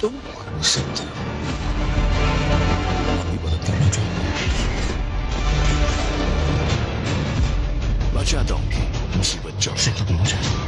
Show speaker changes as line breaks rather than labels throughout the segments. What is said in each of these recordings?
तुम और भी सकते हो। अभी मदद करना चाहोगे?
बचा दूंगी मुसीबत जो
से खत्म हो जाए।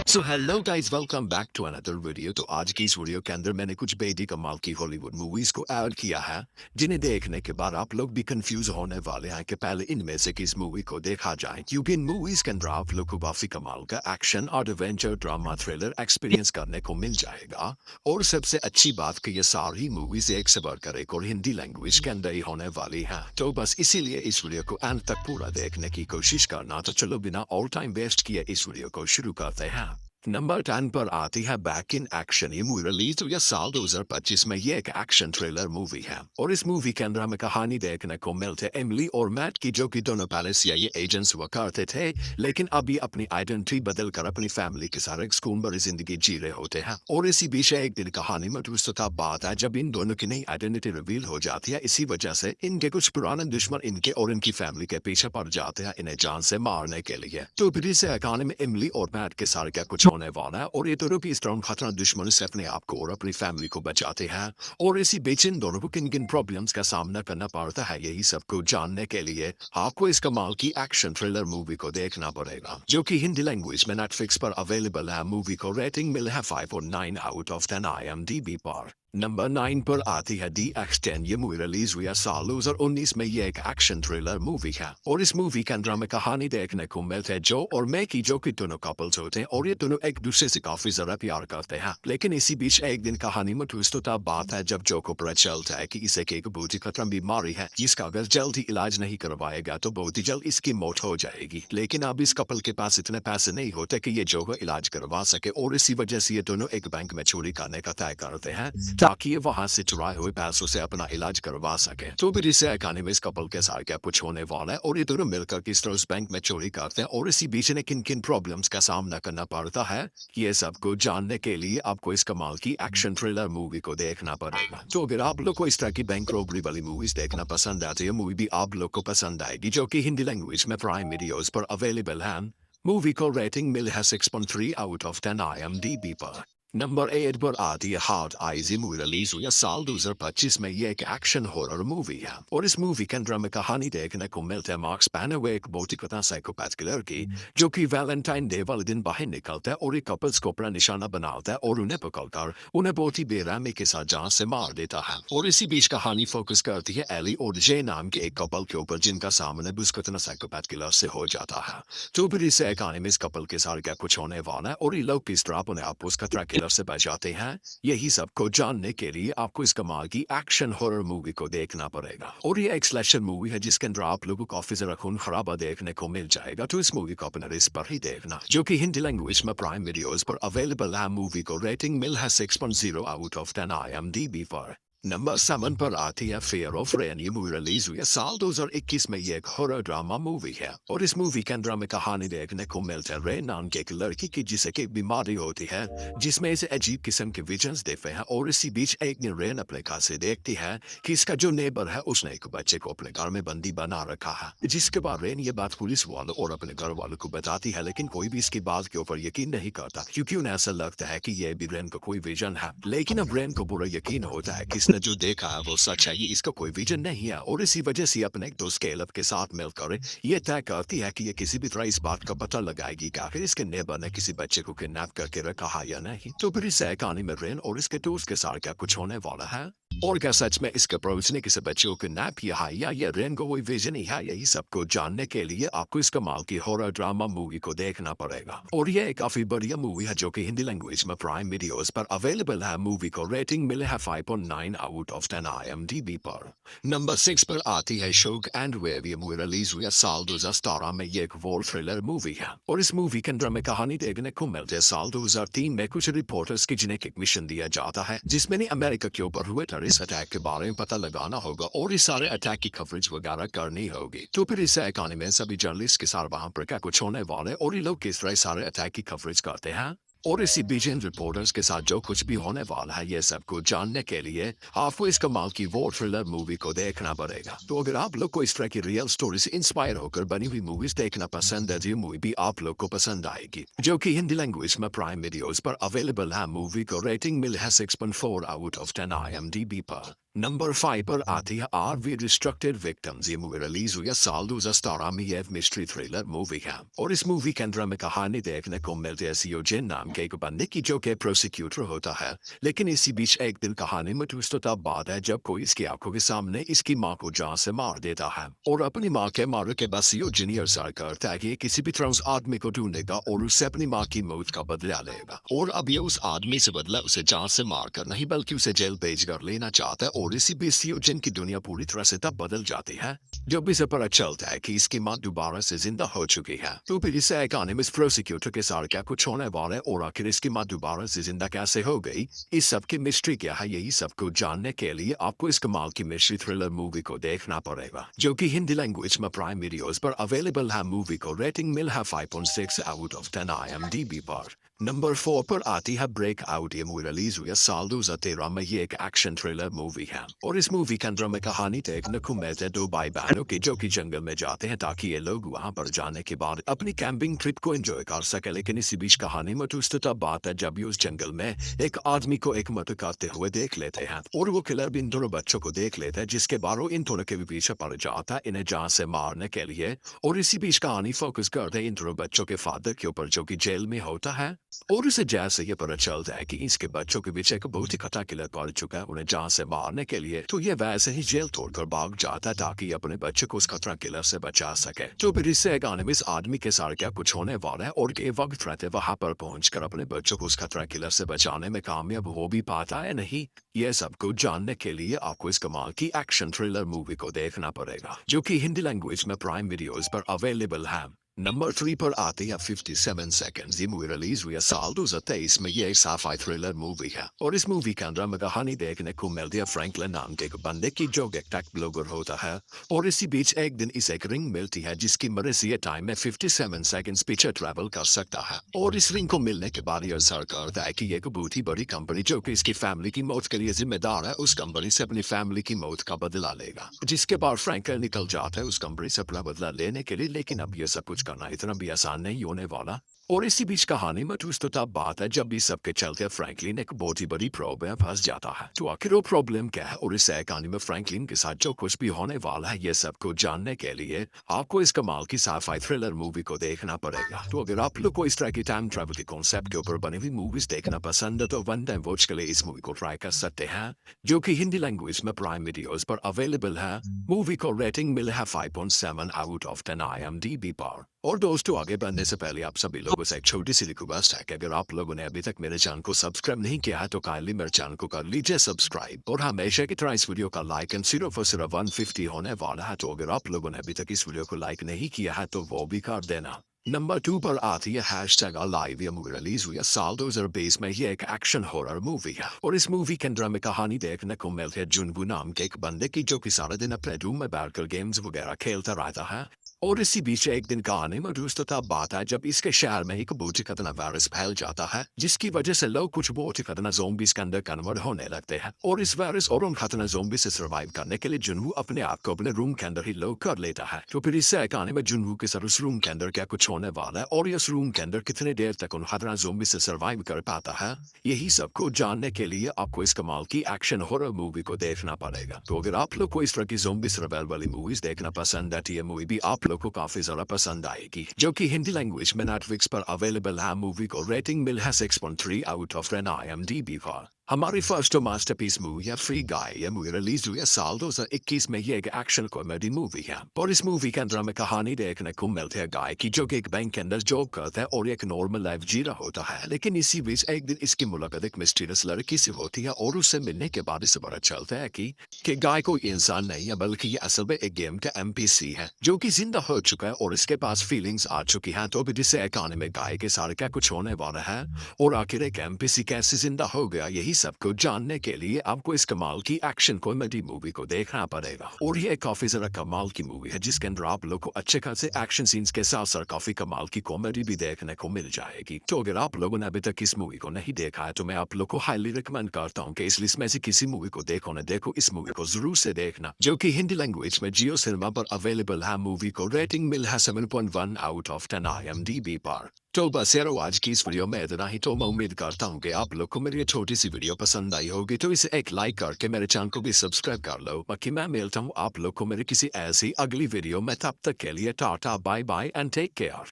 So hello guys, welcome back to another video. तो आज की इस वीडियो के अंदर मैंने कुछ बेहद कमाल की हॉलीवुड मूवीज को ऐड किया है, जिन्हें देखने के बाद आप लोग भी कंफ्यूज होने वाले हैं कि पहले इनमें से किस मूवी को देखा जाए, क्योंकि इन मूवीज के अंदर आप लोग को काफी कमाल का एक्शन और एडवेंचर ड्रामा थ्रिलर एक्सपीरियंस करने को मिल जाएगा। और सबसे अच्छी बात कि ये सारी मूवीज एक से बढ़कर एक और हिंदी लैंग्वेज के अंदर ही होने वाली है। तो बस इसीलिए इस वीडियो को एंड तक पूरा देखने की कोशिश करना। तो चलो बिना ऑल टाइम वेस्ट किए इस वीडियो को शुरू करते हैं। नंबर 10 पर आती है बैक इन एक्शन। ये मूवी रिलीज हुई है साल 2025 में। ये एक एक्शन थ्रिलर मूवी है और इस मूवी के अंदर हमें कहानी देखने को मिलते एमिली और मैट की, जो कि दोनों पहले CIA एजेंट्स हुआ करते थे, लेकिन अभी अपनी आइडेंटिटी बदलकर अपनी फैमिली के साथ एक सुकून भरी जिंदगी जी रहे होते हैं। और इसी बीच एक दिन कहानी में ट्विस्ट का बात है जब इन दोनों की नई आइडेंटिटी रिवील हो जाती है। इसी वजह से इनके कुछ पुराने दुश्मन इनके और इनकी फैमिली के पीछे पड़ जाते हैं इन्हें जान से मारने के लिए। तो फिर इस कहानी में इमली और मैट के साथ क्या कुछ होने वाला है और ये दोनों भी स्ट्रॉन्ग खतरा दुश्मन से अपने आप को और अपनी फैमिली को बचाते हैं। और इसी बीच इन दोनों को किन किन प्रॉब्लम्स का सामना करना पड़ता है, यही सब कुछ जानने के लिए आपको इस कमाल की एक्शन थ्रिलर मूवी को देखना पड़ेगा, जो कि हिंदी लैंग्वेज में नेटफ्लिक्स पर अवेलेबल है। मूवी को रेटिंग मिला है 5.9 आउट ऑफ 10 IMDb पर। नंबर 9 पर आती है DX10। ये मूवी रिलीज हुई है साल 2019 में। ये एक एक्शन थ्रिलर मूवी है और इस मूवी के अंदर हमें कहानी देखने को मिलती है जो और मैकी, जो कि दोनों कपल्स होते हैं और ये दोनों एक दूसरे से काफी ज्यादा प्यार करते हैं। लेकिन इसी बीच एक दिन कहानी में ट्विस्ट होता बात है जब जो को पता चलता है कि इसे एक बहुत ही खतरनाक बीमारी है, जिसका अगर जल्द ही इलाज नहीं करवाएगा तो बहुत ही जल्द इसकी मौत हो जाएगी। लेकिन अब इस कपल के पास इतने पैसे नहीं होते कि ये जो को इलाज करवा सके, और इसी वजह से ये दोनों एक बैंक में चोरी करने का तय करते हैं ताकि ये वहां से चुराए हुए पैसों से अपना इलाज करवा सके। तो फिर इसे कहानी में इस कपल के साथ क्या कुछ होने वाला है और ये दोनों मिलकर किस तरह उस बैंक में चोरी करते हैं और इसी बीच इन्हें किन किन प्रॉब्लम्स का सामना करना पड़ता है, ये सब कुछ जानने के लिए आपको इस कमाल की एक्शन थ्रिलर मूवी को देखना पड़ेगा। तो अगर आप लोग को इस तरह की बैंक रॉबरी वाली मूवीज देखना पसंद है तो ये मूवी भी आप लोग को पसंद आएगी, जो कि हिंदी लैंग्वेज में प्राइम वीडियोस पर अवेलेबल है। मूवी को रेटिंग मिली है 6.3 आउट ऑफ 10 IMDb पर। नंबर 8 पर आती है हार्ड आइज। ये मूवी रिलीज हुई है साल 2025 में। ये एक एक्शन हॉरर मूवी है और इस मूवी के अंदर में कहानी देखने को मिलता है मार्क्स पहने हुए एक बहुत ही खतरनाक साइकोपैथ किलर की, जो कि वैलेंटाइन डे वाले दिन बाहर निकलता है और एक कपल्स को अपना निशाना बनाता है और उन्हें पकड़कर उन्हें बहुत ही बेरहमी के साथ जान से मार देता है। और इसी बीच कहानी फोकस करती है एली और जे नाम के एक कपल के ऊपर, जिनका सामने भी उस खतरनाक साइकोपैथ किलर से हो जाता है। तो फिर इस कहानी में इस कपल के साथ क्या कुछ होने वाला है और ये लोग किस तरह अपने आप उस खतरा किलर से बचाते हैं, यही सब को जानने के लिए आपको इस कमाल की एक्शन हॉरर मूवी को देखना पड़ेगा। और ये एक स्लैशर मूवी है जिसके अंदर आप लोगों को काफी ज्यादा खून खराबा देखने को मिल जाएगा। तो इस मूवी को अपने रिस्क पर ही देखना, जो कि हिंदी लैंग्वेज में प्राइम वीडियोस पर अवेलेबल है। मूवी को रेटिंग मिल है 6.0 आउट ऑफ 10 IMDb पर। नंबर 7 पर आती है फियर ऑफ रेन। ये मूवी रिलीज हुई है साल 2021 में। ये एक हॉरर ड्रामा मूवी है और इस मूवी के अंदर में कहानी देखने को मिलता है रेन नाम के एक लड़की की, जिसे की बीमारी होती है जिसमें इसे अजीब किस्म के विजन्स देखते हैं। और इसी बीच एक दिन रेन अपने घर से देखती है कि इसका जो नेबर है उसने एक बच्चे को अपने घर में बंदी बना रखा है, जिसके बाद रेन ये बात पुलिस वालों और अपने घर वालों को बताती है। लेकिन कोई भी इसकी बात के ऊपर यकीन नहीं करता, क्योंकि उन्हें ऐसा लगता है कि ये भी रेन का कोई विजन है। लेकिन अब रेन को पूरा यकीन होता है कि इसने जो देखा है वो सच है, ये इसका कोई विजन नहीं है। और इसी वजह से अपने एक दोस्त कैलब के साथ मिलकर ये तय करती है कि ये किसी भी तरह इस बात का पता लगाएगी कि आखिर इसके नेबर ने किसी बच्चे को किडनैप करके रखा है या नहीं। तो फिर इस कहानी में रेन और इसके दोस्त के साथ क्या कुछ होने वाला है, और क्या सच में इसके अप्रोच ने किसी बच्चे को किडनैप किया है या ये रेन को कोई विजन ही है, यही सब कुछ जानने के लिए आपको इस कमाल की हॉरर ड्रामा मूवी को देखना पड़ेगा। और ये एक काफी बढ़िया मूवी है जो कि हिंदी लैंग्वेज में प्राइम वीडियोस पर अवेलेबल है। मूवी को रेटिंग मिले है 5.9 आउट ऑफ 10 IMDb पर। नंबर 6 पर आती है शोक एंड वेव। ये मूवी रिलीज हुई है साल 2017 में। ये एक वॉर थ्रिलर मूवी है और इस मूवी के अंदर में कहानी देखने को मिलती है साल 2003 में। कुछ रिपोर्टर्स की जिन्हें एक मिशन दिया जाता है जिसमें अमेरिका के ऊपर हुए इस अटैक के बारे में पता लगाना होगा और इस सारे अटैक की कवरेज वगैरह करनी होगी। तो फिर इस कहानी में सभी जर्नलिस्ट के साथ वहां पर क्या कुछ होने वाले और ये लोग किस तरह सारे अटैक की कवरेज करते हैं, और इसी बीच इन रिपोर्टर्स के साथ जो कुछ भी होने वाला है ये सब कुछ जानने के लिए आपको इस कमाल की वॉर थ्रिलर मूवी को देखना पड़ेगा। तो अगर आप लोग को इस तरह की रियल स्टोरी से इंस्पायर होकर बनी हुई मूवीज देखना पसंद है तो ये मूवी भी आप लोग को पसंद आएगी, जो कि हिंदी लैंग्वेज में प्राइम वीडियोस पर अवेलेबल है। मूवी को रेटिंग मिली है 6.4 आउट ऑफ 10 IMDb पर। नंबर 5 पर आती है RV डिस्ट्रक्टेड विक्टिम्स। ये मूवी रिलीज हुई है साल 2017 में। ये मिस्ट्री थ्रिलर मूवी है और इस मूवी के अंदर में कहानी देखने को मिलती है सियोजिन नाम के एक बंदे की जो कि प्रोसिक्यूटर होता है, लेकिन इसी बीच एक दिन कहानी में ट्विस्ट तब बाद है जब कोई इसकी आंखों के सामने इसकी माँ को जान से मार देता है और अपनी माँ के मारे के बाद सियोजिन ये असर करता है कि किसी भी तरह उस आदमी को ढूंढेगा और उससे अपनी माँ की मौत का बदला लेगा। और अब ये उस आदमी से बदला उसे जान से मार कर नहीं बल्कि उसे जेल भेज कर लेना चाहता है। और इसी बीच सियोजिन की दुनिया पूरी तरह से तब बदल जाती है जब इसे पता चलता है कि इसकी माँ दोबारा से जिंदा हो चुकी है। तो फिर इसे एक एनिमिस प्रोसिक्यूटर के साथ क्या कुछ होने वाला है और आखिर इसकी माँ दोबारा से जिंदा कैसे हो गई, इस सब की मिस्ट्री क्या है, यही सब कुछ जानने के लिए आपको इस कमाल की मिस्ट्री थ्रिलर मूवी को देखना पड़ेगा, जो कि हिंदी लैंग्वेज में प्राइम वीडियोस पर अवेलेबल है। मूवी को रेटिंग मिला है 5.6 आउट ऑफ 10 IMDb पर। नंबर 4 पर आती है ब्रेकआउट। ये मूवी रिलीज हुई है साल 2013 में। ये एक एक्शन थ्रिलर मूवी है और इस मूवी के अंदर में कहानी देखने को मिलते दो भाई बहनों की जो कि जंगल में जाते हैं ताकि ये लोग वहां पर जाने के बाद अपनी कैंपिंग ट्रिप को एंजॉय कर सके। लेकिन इसी बीच कहानी में ट्विस्ट तब बात है जब ये उस जंगल में एक आदमी को एक मर्डर करते हुए देख लेते हैं और वो किलर भी इन दोनों बच्चों को देख लेते हैं, जिसके बाद वो इन दोनों के भी पीछे पड़ जाता है इन्हें जान से मारने के लिए। और इसी बीच कहानी फोकस करते हैं इन दोनों बच्चों के फादर के ऊपर जो कि जेल में होता है और उसे जैसे ये पता चलता है कि इसके बच्चों के पीछे एक बहुत ही खतरा किलर पड़ चुका है उन्हें जान से मारने के लिए, तो ये वैसे ही जेल तोड़कर भाग जाता है ताकि अपने बच्चे को उस खतरा किलर से बचा सके। तो फिर इससे एक इस आदमी के साथ क्या कुछ होने वाला है और के वक्त रहते वहां पर पहुंचकर अपने बच्चों को उस खतरा किलर से बचाने में कामयाब हो भी पाता है नहीं, यह सब कुछ जानने के लिए आपको इस कमाल की एक्शन थ्रिलर मूवी को देखना पड़ेगा, जो कि हिंदी लैंग्वेज में प्राइम वीडियोस पर अवेलेबल है। नंबर 3 पर आती है 57 सेकंड्स। ये मूवी रिलीज हुई है साल 2023 में। ये एक साफाई थ्रिलर मूवी है और इस मूवी के अंदर में कहानी देखने को मिलती है फ्रैंकलिन नाम के एक बंदे की जो एक टेक ब्लॉगर होता है और इसी बीच एक दिन इसे एक रिंग मिलती है जिसकी मदद से ये टाइम में 57 सेकंड्स पीछे ट्रैवल कर सकता है। और इस रिंग को मिलने के बाद ये असर करता है कि एक बहुत ही बड़ी कंपनी जो कि इसकी फैमिली की मौत के लिए जिम्मेदार है उस कंपनी से अपनी फैमिली की मौत का बदला लेगा, जिसके बाद फ्रैंकलिन निकल जाता है उस कंपनी से अपना बदला लेने के लिए। लेकिन अब यह सब कुछ करना इतना भी आसान नहीं होने वाला और इसी बीच कहानी में ट्विस्ट तब बात है जब इस सबके चलते फ्रैंकलिन एक बहुत ही बड़ी प्रॉब्लम में फंस जाता है। तो आखिर वो प्रॉब्लम क्या है और इस कहानी में फ्रैंकलिन के साथ जो कुछ भी होने वाला है ये सब कुछ जानने के लिए आपको इस कमाल की साफाई थ्रिलर मूवी को देखना पड़ेगा। तो अगर आप लोग को इस तरह की टाइम ट्रैवल के कॉन्सेप्ट के ऊपर बनी हुई मूवीज देखना पसंद है तो वन टाइम वॉच के लिए इस मूवी को ट्राई कर सकते हैं, जो कि हिंदी लैंग्वेज में प्राइम वीडियोस पर अवेलेबल है। मूवी को रेटिंग मिला है 5.7 आउट ऑफ 10 IMDb पर। और दोस्तों आगे बढ़ने से पहले आप सभी लोगों से एक छोटी सी रिक्वेस्ट है कि अगर आप लोगों ने अभी तक मेरे चैनल को सब्सक्राइब नहीं किया है तो काइंडली मेरे चैनल को कर लीजिए सब्सक्राइब और हमेशा की तरह इस वीडियो का लाइक एंड सिर्फ और सिर्फ 150 होने वाला है। तो अगर आप लोगों ने अभी तक इस वीडियो को लाइक नहीं किया है तो वो भी कर देना। नंबर 2 पर आती है #alive। ये मूवी रिलीज हुई है साल 2020 में। ये एक एक्शन हॉरर मूवी है और इस मूवी के अंदर में कहानी देखने को मिलती है जुनबू नाम के एक बंदे की जो कि सारा दिन अपने रूम में बैठकर गेम्स वगैरह खेलता रहता है। और इसी बीच एक दिन कहानी में दोस्त तब बात है जब इसके शहर में एक बहुत ही खतरनाक वायरस फैल जाता है जिसकी वजह से लोग कुछ बहुत ही खतरनाक ज़ोंबीज के अंदर कन्वर्ट होने लगते हैं। और इस वायरस और उन खतरनाक ज़ोंबी से सर्वाइव करने के लिए जुनवू अपने आप को अपने रूम के अंदर ही लॉक कर लेता है। तो फिर इससे कहानी में जुनवू के साथ उस रूम के अंदर क्या कुछ होने वाला है और इस रूम के अंदर कितने देर तक उन खतरनाक ज़ोंबी से सर्वाइव कर पाता है, यही सब को जानने के लिए आपको इस कमाल की एक्शन हॉरर मूवी को देखना पड़ेगा। तो अगर आप लोग को इस तरह की ज़ोंबी सर्वाइवल वाली मूवीज देखना पसंद है तो ये मूवी भी आप लोग को काफी ज्यादा पसंद आएगी, जो कि हिंदी लैंग्वेज में नेटफ्लिक्स पर अवेलेबल है। मूवी को रेटिंग मिला है 6.3 आउट ऑफ 10 IMDb पर। हमारी फर्स्ट मास्टरपीस मूवी है फ्री गाय। ये मूवी रिलीज हुई है साल 2021 में। ये एक एक्शन कॉमेडी मूवी है और इस मूवी के अंदर में कहानी देखने को मिलती है गाय की जो कि एक बैंक के अंदर जॉब करता है और एक नॉर्मल लाइफ जी रहा होता है। लेकिन इसी बीच एक दिन इसकी मुलाकात एक मिस्टीरियस लड़की से होती है और उससे मिलने के बाद इसे पता चलता है कि गाय कोई इंसान नहीं है बल्कि ये असल में एक गेम का NPC है जो कि जिंदा हो चुका है और इसके पास फीलिंग्स आ चुकी हैं। तो भी जिससे कहानी में गाय के साथ क्या कुछ होने वाला है और आखिर एक NPC कैसे जिंदा हो गया, यही बाकी सबको जानने के लिए आपको इस कमाल की एक्शन कॉमेडी मूवी को देखना पड़ेगा। और ये काफी जरा कमाल की मूवी है जिसके अंदर आप लोग को अच्छे खासे एक्शन सीन्स के साथ साथ काफी कमाल की कॉमेडी भी देखने को मिल जाएगी। तो अगर आप लोगों ने अभी तक इस मूवी को नहीं देखा है तो मैं आप लोग को हाईली रिकमेंड करता हूँ कि इस लिस्ट में से किसी मूवी को देखो ना देखो, इस मूवी को जरूर से देखना, जो कि हिंदी लैंग्वेज में जियो सिनेमा पर अवेलेबल है। मूवी को रेटिंग मिल है 7.1 आउट ऑफ 10 IMDb पर। तो बस यारो आज की इस वीडियो में इतना ही। तो मैं उम्मीद करता हूँ कि आप लोग को मेरी ये छोटी सी वीडियो पसंद आई होगी, तो इसे एक लाइक करके मेरे चैनल को भी सब्सक्राइब कर लो। बाकी मैं मिलता हूँ आप लोग को मेरी किसी ऐसी अगली वीडियो में, तब तक के लिए tata bye bye and take care.